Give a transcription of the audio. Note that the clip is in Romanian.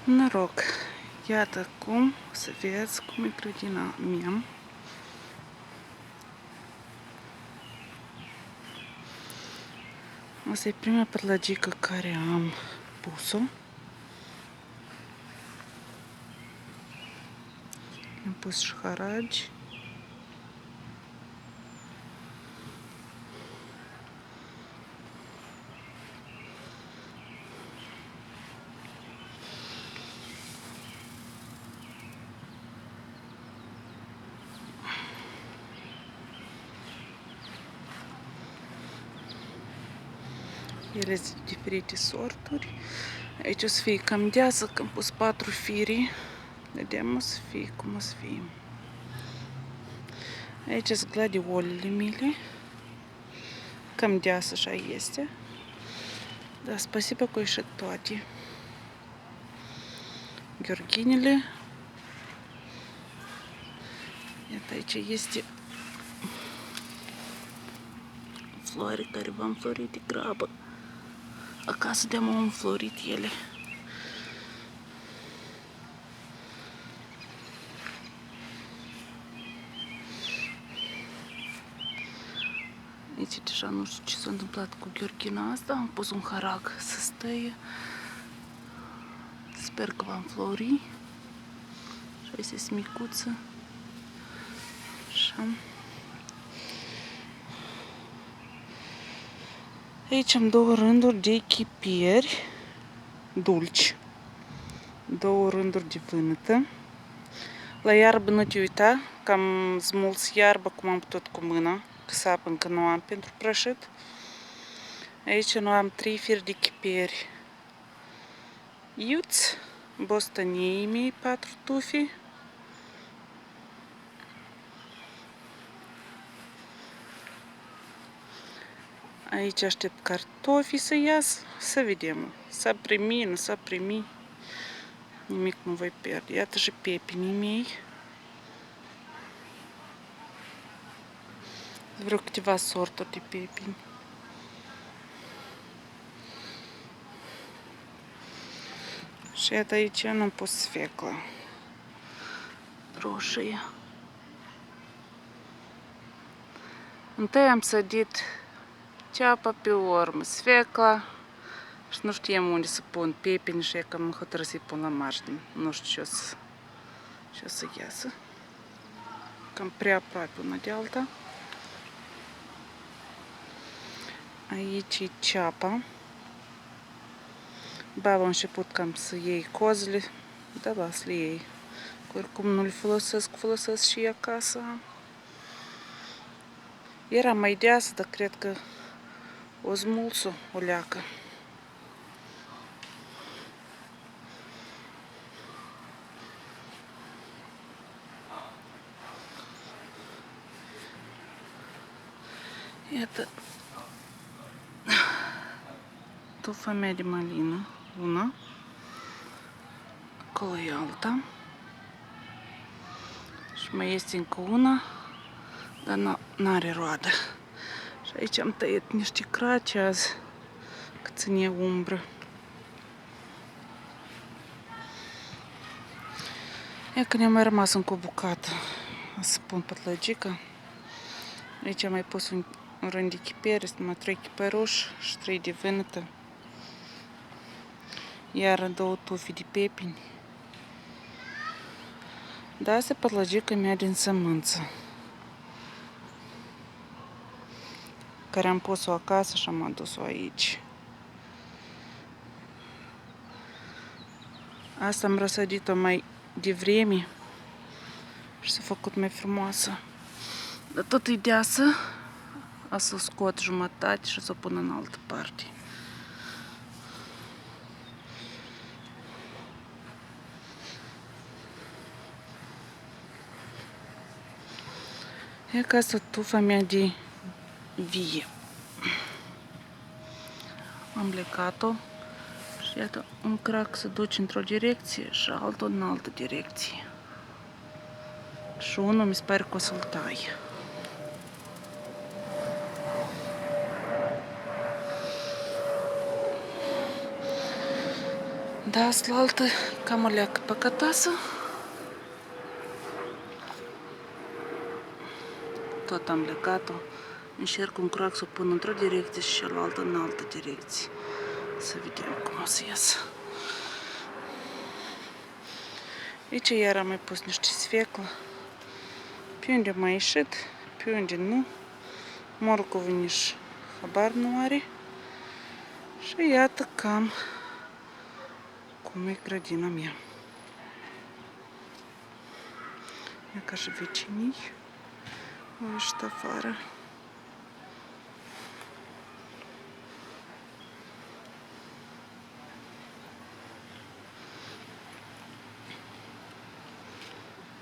Noroc! Iată cum o să vezi cum e grădina mea. Asta e prima pătlăgică care am pus-o. Am pus și haragi. Ele sunt diferite sorturi. Aici o să fie cam deasă, că am pus 4 firi. Vedem, o să fie cum o să fie. Aici sunt gladiolele mele. Cam deasă așa este. Dar spasibo că ieșit toate. Gheorghinele. Iată, aici este floare care v-am florit de grabă. Acasă de-am înflorit ele. Aici deja nu știu ce s-a întâmplat cu gheorghina asta. Am pus un harag să stăie. Sper că va înflori. Și este smicuță. Așa. Aici am 2 rânduri de chipieri dulci. 2 rânduri de vânătă. La iarbă nu te uita, că am smuls iarbă cum am putut cu mâna, că sapă încă nu am pentru prășit. Aici nu am 3 firi de chipieri iuți, bostăniei mei 4 tufi. Aici aștept cartofii să iasă, să vedem. S-a primi, nu s-a primi. Nimic nu voi pierde. Iată și pepinii mei. Vreo câteva sorturi de pepini. Și iată aici am pus sfeclă roșie. Întâi am sădit ceapa, pe urmă sfecla și nu știam unde să pun pepini și că am hotărât să-i pun la margine. Nu știu ce o să iasă. Cam prea aproape una de alta. Aici e ceapa. Baba a început cam să iei cozile, dar las-le ei. Oricum nu le folosesc și acasă. Era mai deasă, dar cred că o smulț-o o leacă. Iată tufa mea de malină, una. Acolo e alta. Și mai este încă una, dar n-are roadă. Și aici am tăiat niște craci azi, că ține umbră. Ia că ne-a mai rămas încă o bucată. O să pun pătlăgică. Aici am mai pus un rând de chiperi, sunt numai 3 chiperuși și 3 de vânătă. Iar 2 tufi de pepini. Da, asta e pătlăgica mea din sămânță, care am pus-o acasă și am adus-o aici. Asta am răsădit-o mai devreme și s-a făcut mai frumoasă. Dar tot e deasă, o să o scot jumătate și o să o pun în altă parte. E ca asta tufa mea de vie. Am plecat-o și iată, un crac se duce într-o direcție și altul în altă direcție. Și unul mi se pare că o să-l tai. Da, aslaltă cam o leacă păcătoasă. Tot am legat-o. Încerc un crac să o pun într-o direcție și cealaltă în altă direcție. Să vedem cum o să iasă. Aici iar am mai pus niște sfeclă. Pe unde m-a ieșit, pe unde nu. Morcovul nici habar nu are. Și iată cam cum e grădina mea. E ca și vecinii au ieșit afară.